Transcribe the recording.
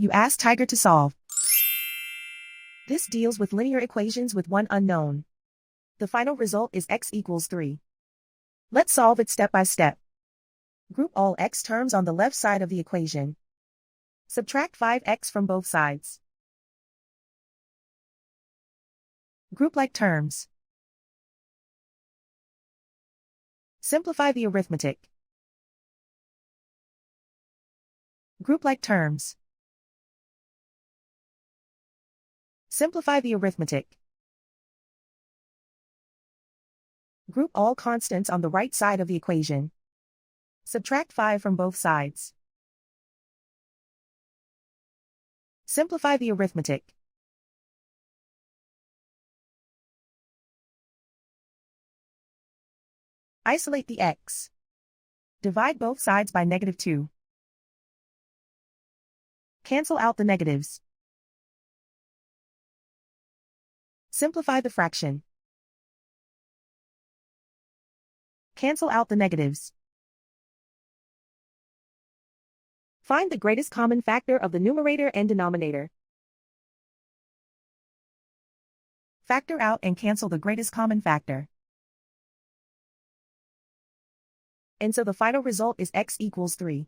You ask Tiger to solve. This deals with linear equations with one unknown. The final result is x equals 3. Let's solve it step by step. Group all x terms on the left side of the equation. Subtract 5x from both sides. Group like terms. Simplify the arithmetic. Group like terms. Simplify the arithmetic. Group all constants on the right side of the equation. Subtract 5 from both sides. Simplify the arithmetic. Isolate the x. Divide both sides by -2. Cancel out the negatives. Simplify the fraction. Cancel out the negatives. Find the greatest common factor of the numerator and denominator. Factor out and cancel the greatest common factor. And so the final result is x equals 3.